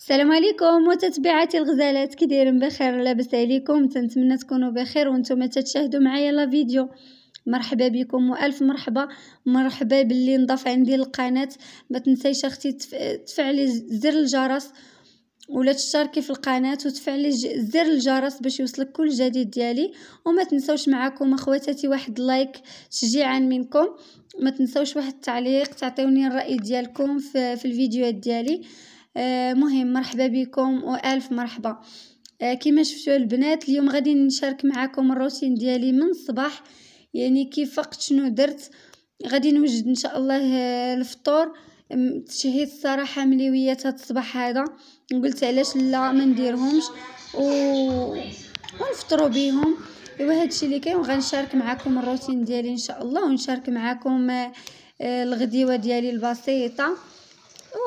السلام عليكم متتبعاتي الغزالات، كي دايرين؟ بخير؟ لاباس عليكم؟ تنتمنى تكونوا بخير وانتم تتشاهدوا معايا لا فيديو. مرحبا بكم والف مرحبا باللي نضاف عندي القناه. ما تنسيش اختي تفعلي زر الجرس ولا تشتركي في القناه وتفعلي زر الجرس باش يوصلك كل جديد ديالي. وما تنسوش معكم اخواتاتي واحد لايك تشجيعا منكم. ما تنسوش واحد التعليق تعطيوني الراي ديالكم في الفيديوهات ديالي. مهم مرحبا بكم والف مرحبا. كما شفتوا البنات، اليوم غادي نشارك معكم الروتين ديالي من الصباح، يعني كيف فقت شنو درت. غادي نوجد ان شاء الله الفطور. تشهيت الصراحه مليويات هاد الصباح هذا، قلت علاش لا ما نديرهمش ونفطروا بهم. ايوا هادشي اللي كاين، وغنشارك معكم الروتين ديالي ان شاء الله، ونشارك معكم الغديوه ديالي البسيطه.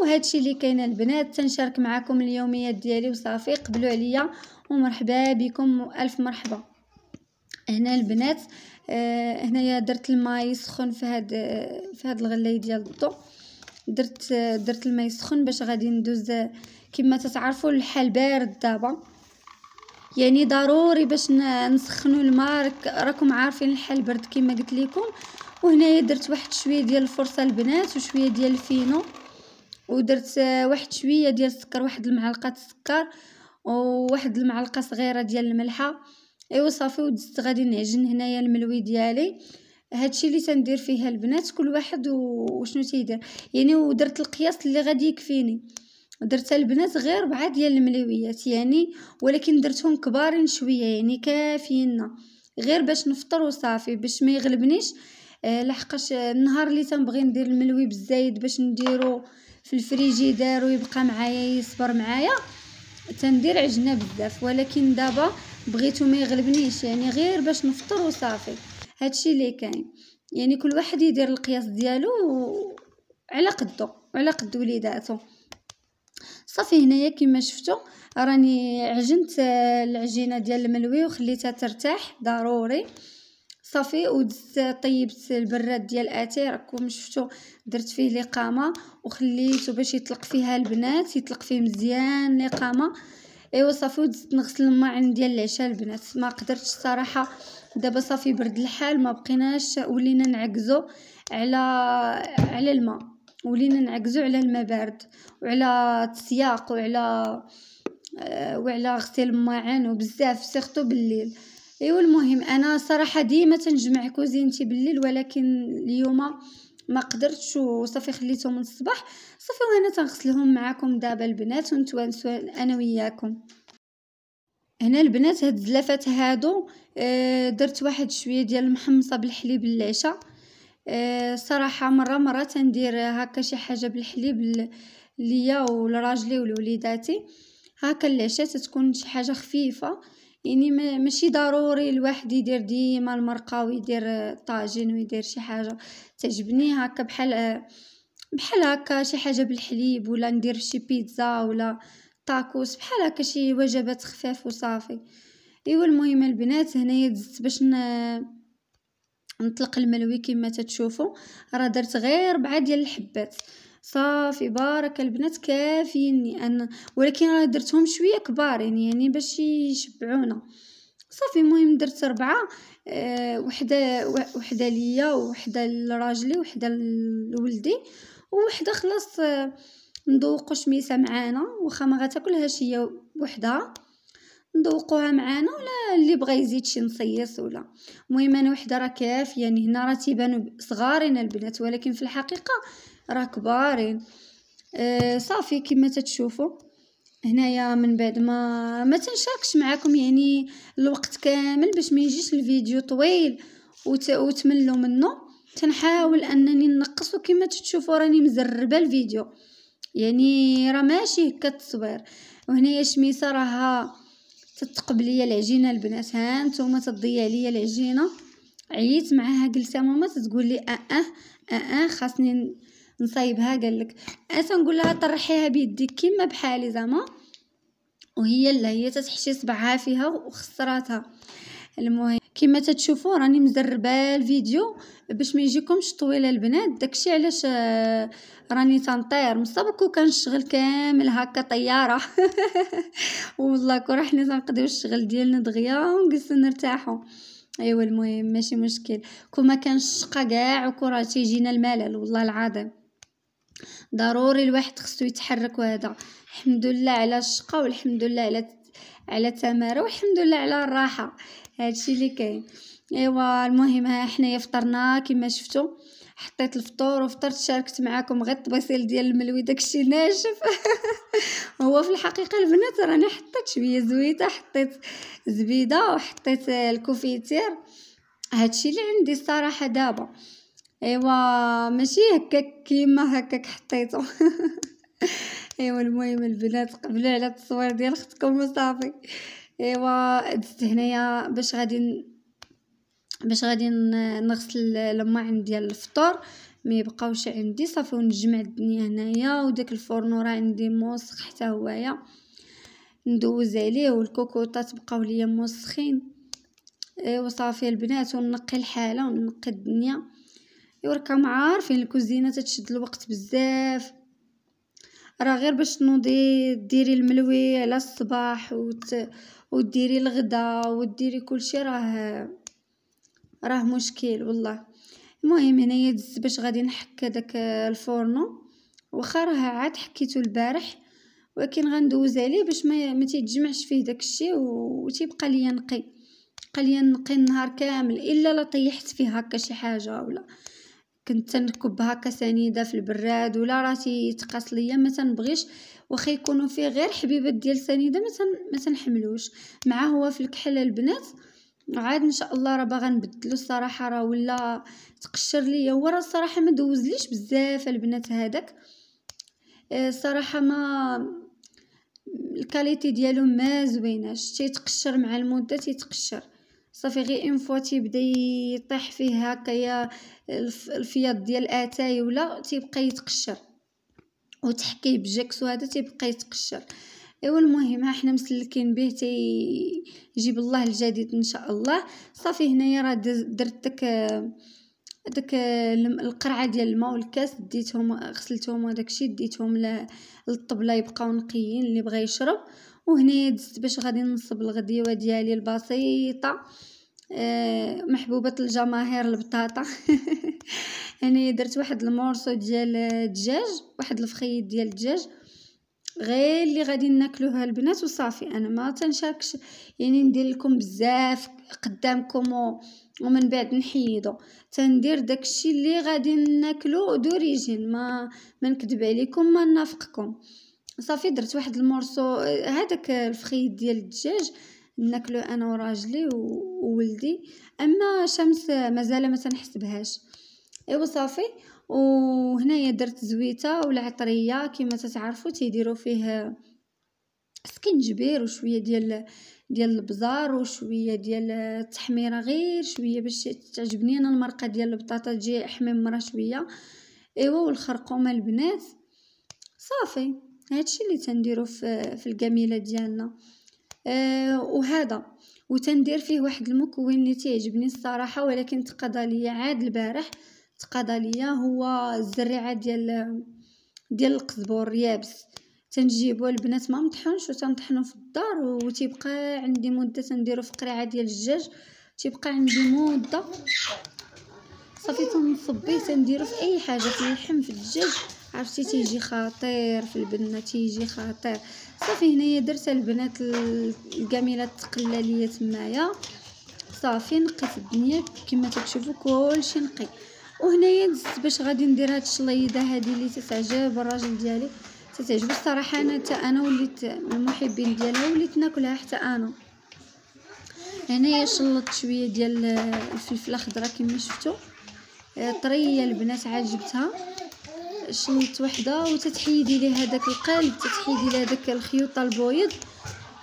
وهادشي اللي كاين البنات، تنشارك معكم اليوميات ديالي وصافي. قبلوا عليا ومرحبا بكم والف مرحبا. هنا البنات، هنايا درت الماء يسخن في هاد الغلايه ديال الضو. درت الماء يسخن باش غادي ندوز. كما تتعرفوا الحال بارد دابا، يعني ضروري باش نسخنوا الماء. راكم عارفين الحال برد كما قلت لكم. وهنايا درت واحد شويه ديال الفرصه البنات وشويه ديال الفينو، ودرت واحد شويه ديال السكر، واحد المعلقه السكر وواحد المعلقه صغيره ديال الملحه. ايوا صافي، ودزت غادي نعجن هنايا الملوي ديالي. هادشي اللي تندير فيها البنات، كل واحد وشنو تيدير يعني. ودرت القياس اللي غادي يكفيني. درت البنات غير 4 ديال الملويات يعني، ولكن درتهم كبارين شويه يعني كافينا، غير باش نفطر وصافي، باش ما يغلبنيش. لحقاش النهار اللي تنبغي ندير الملوي بالزايد باش نديرو في الفريجيدار ويبقى معايا يصبر معايا، تندير عجنه بزاف. ولكن دابا بغيتو ما يغلبنيش يعني، غير باش نفطر وصافي. هادشي اللي كاين يعني، كل واحد يدير القياس ديالو على قدو وعلى قد وليداتو. صافي هنايا كما شفتوا راني عجنت العجينه ديال الملوي وخليتها ترتاح ضروري. صافي، ودزت طيبت البراد ديال اتاي، راكم شفتوا درت فيه الاقامه وخليته باش يطلق فيها البنات، يطلق فيه مزيان الاقامه. ايوا صافي، ودزت نغسل الماعن ديال العشاء البنات. ما قدرتش الصراحه، دابا صافي برد الحال، ما بقيناش، ولينا نعكزوا على الماء، ولينا نعكزوا على الماء بارد وعلى السياق وعلى غسيل الماعن وبزاف سيرتو بالليل. ايوا المهم انا صراحه ديما تنجمع كوزينتي بالليل، ولكن اليوم ما قدرتش وصافي خليتهم من الصباح. صافي وانا تنغسلهم معكم دابا البنات ونتوانسوا انا وياكم. هنا البنات هاد الزلافات هادو درت واحد شويه ديال المحمصه بالحليب للعشاء. صراحه مره تندير هكا شي حاجه بالحليب ليا ولراجلي ولوليداتي. هكا العشاء تتكون شي حاجه خفيفه يعني، ماشي ضروري الواحد يدير ديما المرقه ويدير طاجين ويدير شي حاجه. تعجبني هكا بحال هكا شي حاجه بالحليب، ولا ندير شي بيتزا ولا طاكوس، بحال هكا شي وجبات خفاف وصافي. ايوا المهم البنات، هنايا دزت باش نطلق الملوي. كما تتشوفوا راه درت غير 4 ديال الحبات صافي. بارك البنات كافيني انا، ولكن راه درتهم شويه كبار يعني باش يشبعونا. صافي المهم درت 4. وحده ليا وحده لراجلي وحده لولدي وحده خلاص نذوقوا شميسه معانا، واخا ما غتاكلهاش هي وحدها نذوقوها معانا، ولا اللي بغى يزيد شي نصيص ولا. المهم انا وحده راه كافيه يعني. هنا راه تيبانوا صغارين البنات، ولكن في الحقيقه راه كبارين. صافي كما تتشوفوا هنايا. من بعد ما تنشاركش معكم يعني الوقت كامل باش ما يجيش الفيديو طويل وتملوا منه، تنحاول انني نقص. وكما تشوفوا راني مزربه الفيديو يعني، راه ماشي هكا التصوير. وهنايا شميسه راها تتقبل ليا العجينه البنات. ها نتوما تضيع ليا العجينه، عييت معاها قلت ماما تقول لي خاصني نصايبها. قال لك تنقول لها طرحيها بيديك كيما بحالي زعما، وهي لا، هي تتحشي صبعها فيها وخسراتها. المهم كما تتشوفوا راني مزربه الفيديو باش ما يجيكمش طويله البنات. داكشي علاش راني تنطير مصابك وكنشغل كامل هكا طياره. والله كون حنا تنقضيو الشغل ديالنا دغيا ونجلسو نرتاحو. ايوا المهم ماشي مشكل، كون ما كانش الشقا كاع وكون راه تيجينا الملل والله العظيم ضروري الواحد خصو يتحرك. وهذا الحمد لله على الشقا والحمد لله على تماره والحمد لله على الراحه. هادشي اللي كاين. ايوا المهم ها حنايا فطرنا كما شفتوا، حطيت الفطور وفطرت، شاركت معكم غير الطبيصيل ديال الملوي داكشي ناشف. هو في الحقيقه البنات راني حطيت شويه زويته، حطيت زبيده وحطيت الكوفيتير، هادشي اللي عندي الصراحه دابا. ايوا ماشي هكاك كيما هكاك حطيته. ايوا المهم البنات قبلوا على التصوير ديال اختكم وصافي. ايوا دزت هنايا باش غادي نغسل الماعن ديال الفطور، ما يبقاوش عندي صافي ونجمع الدنيا هنايا. وداك الفرن راه عندي موسخ حتى هوايا ندوز عليه، والكوكوطات بقاو ليا موسخين. ايوا صافي البنات ونقي الحاله ونقي الدنيا. ايوا راكم عارفين الكوزينه تتشد الوقت بزاف، راه غير باش تنوضي ديري الملوي على الصباح وديري الغدا وديري كلشي راه مشكل والله. المهم هنايا دزت باش غادي نحك داك الفورنو، واخا راه عاد حكيتو البارح ولكن غندوز عليه باش ما تيتجمعش فيه داك الشيء وتيبقى ليا نقي. بقى ليا نقي النهار كامل، الا لا طيحت فيه هكا شي حاجه ولا كنت تنكب هكا سنيده في البراد ولا راسي يتقاس ليا ما تنبغيش، واخا يكونوا فيه غير حبيبات ديال سنيده ما تنحملوش مع. هو في الكحل البنات عاد ان شاء الله راه باغا نبدلو الصراحه، راه ولا تقشر ليا. هو راه الصراحه ما دوزليش بزاف البنات هذاك الصراحه، ما الكاليتي ديالو ما زويناش، تيتقشر مع المده تيتقشر صافي. غير اون فوا تيبدا يطيح فيه هكايا الفياض ديال اتاي ولا تيبقى يتقشر، وتحكيه بجاكس وهذا تيبقى يتقشر. ايوا المهم ها حنا مسلكين به يجيب الله الجديد ان شاء الله. صافي هنايا راه درت داك القرعه ديال الماء والكاس ديتهم غسلتهم وداكشي ديتهم للطبله يبقاو نقيين اللي بغى يشرب. وهنايا دزت باش غادي نصب الغديوه ديالي البسيطه محبوبه الجماهير البطاطا. هنايا درت واحد المورصو ديال الدجاج، واحد الفخيط ديال الدجاج غير اللي غادي ناكلوها البنات وصافي. انا ما تنشاركش يعني ندير لكم بزاف قدامكم ومن بعد نحيدو، تندير داكشي اللي غادي ناكلو دوريجين، ما نكذب عليكم ما نافقكم. صافي درت واحد المورصو هذاك الفخيط ديال الدجاج ناكلو انا وراجلي وولدي، اما شمس مازال ما تنحسبهاش. ايوا صافي. وهنايا درت زويته والعطريه كما تتعرفوا تيديروا فيه سكنجبير وشويه ديال البزار وشويه ديال التحميره، غير شويه باش تعجبني انا المرقه ديال البطاطا تجي حميمره شويه. ايوا والخرقومه البنات صافي هادشي اللي تنديرو في الجميله ديالنا. وهذا وتندير فيه واحد المكون اللي تيعجبني الصراحه ولكن تقضى ليا عاد البارح، تقضى ليا هو الزريعه ديال القزبور يابس. تنجيبو البنات ما مطحونش وتنطحنو في الدار وتيبقى عندي مده تنديرو في قريعه ديال الدجاج، تيبقى عندي مده صافي تنصب به تنديرو في اي حاجه، في اللحم في الدجاج عرفتي تيجي خطير، في البنه تيجي خطير. صافي هنايا درت البنات الجميله تقلى ليا تمايا، صافي نقيت الدنيا كما تشوفوا كلشي نقي. وهنايا دزت باش غادي ندير هاد الشليده هذه اللي تتعجب الراجل ديالي، تتعجب الصراحه. انا وليت من المحبين ديالها وليت ناكلها حتى انا. هنايا شلطت شويه ديال الفلفله خضراء كما شفتوا طريه البنات عاد جبتها شلطت وحده وتتحيدي ليه هذاك القلب، تتحيدي ليه هذاك الخيوط البويض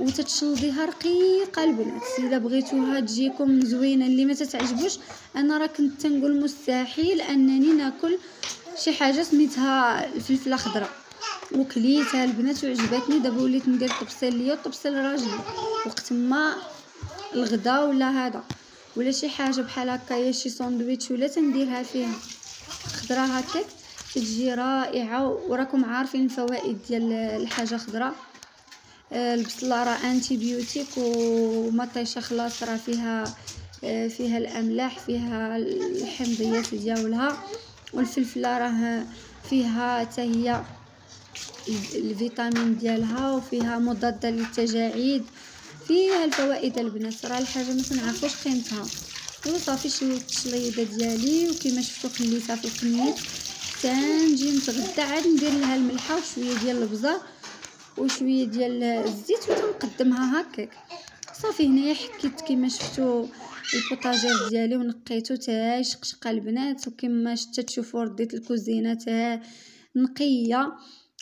وتتشلضيها رقيقه البنات. اذا بغيتوها تجيكم زوينه اللي ما تتعجبوش انا راه كنت تنقول مستحيل انني ناكل شي حاجه سميتها الفلفله خضراء وكليتها البنات وعجبتني. دابا وليت ندير طبسيل ليا وطبسيل راجلي وقت ما الغدا ولا هذا. ولا شي حاجه بحال هكايا، شي ساندويتش ولا تنديرها فيها خضره هكاك تجي رائعه. وراكم عارفين الفوائد ديال الحاجه خضراء. البصله راه انتي بيوتيك ومطيشه خلاص، راه فيها الاملاح، فيها الحمضيات ديالها. والفلفله راه فيها حتى هي الفيتامين ديالها، وفيها مضاده للتجاعيد، فيها الفوائد البنات. راه الحاجه ما تنعرفوش قيمتها. وصافي شويه الشليضه ديالي وكما شفتوا خليتها في القنيت تنجي نتغدى، عاد ندير لها الملحه وشويه ديال البزار وشويه ديال الزيت وتنقدمها هكاك. صافي هنايا حكيت كما شفتوا البوطاجير ديالي ونقيته تا شقشقه البنات، وكما شتا تشوفوا رديت الكوزينه تا نقيه،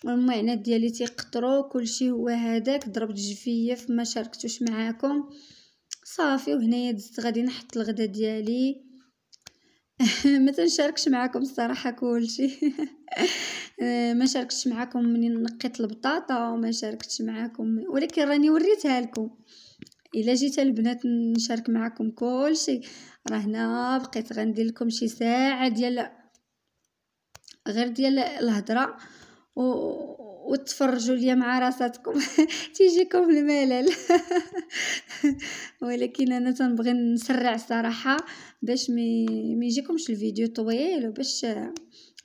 والمعينات ديالي تيقطروا كلشي هو هذاك. ضربت جفيه فما شاركتوش معاكم. صافي وهنايا دزت غادي نحط الغدا ديالي. ما تنشاركش معاكم الصراحه كلشي. ما شاركتش معاكم منين نقيت البطاطا، وما شاركتش معاكم، ولكن راني وريتها لكم. الا جيت البنات نشارك معاكم كلشي، راه هنا بقيت غندير لكم شي ساعه ديال غير ديال الهضره وتفرجوا ليا مع راساتكم. تيجيكم الملل. ولكن انا تنبغي نسرع صراحه باش ما يجيكمش الفيديو طويل، وباش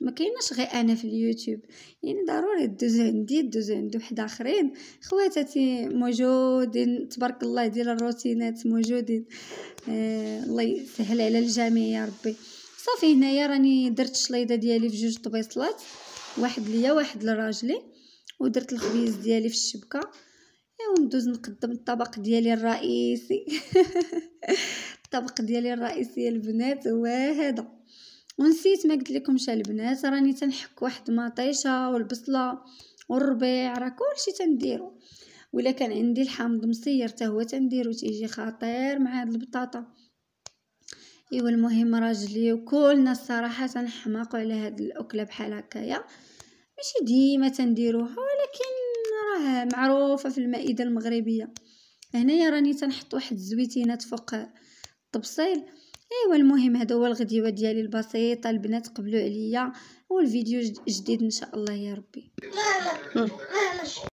ما كايناش غير انا في اليوتيوب، يعني ضروري دوزو عند واحد اخرين خواتاتي موجودين تبارك الله، ديال الروتينات موجودين. الله يسهل على الجميع يا ربي. صافي هنايا راني درت الشليضه ديالي في جوج طبيصلات، واحد ليا واحد لراجلي، ودرت الخبيز ديالي في الشبكه. وندوز نقدم الطبق ديالي الرئيسي. الطبق ديالي الرئيسي البنات هو هذا. ونسيت ما قلت لكمش البنات، راني تنحك واحد مطيشه والبصله والربيع، راه كلشي تنديرو. ولا كان عندي الحامض مصير حتى هو تنديرو، تيجي خطير مع هاد البطاطا. ايوا المهم راجلي وكلنا الصراحه تنحماقوا على هاد الاكله بحال هكايا، ماشي ديما تنديروها، ولكن راه معروفه في المائده المغربيه. هنايا راني تنحط واحد الزويتينات فوق الطبسيل. ايوا المهم هذا هو الغديوه ديالي البسيطه البنات، قبلوا عليا والفيديو جديد ان شاء الله يا ربي.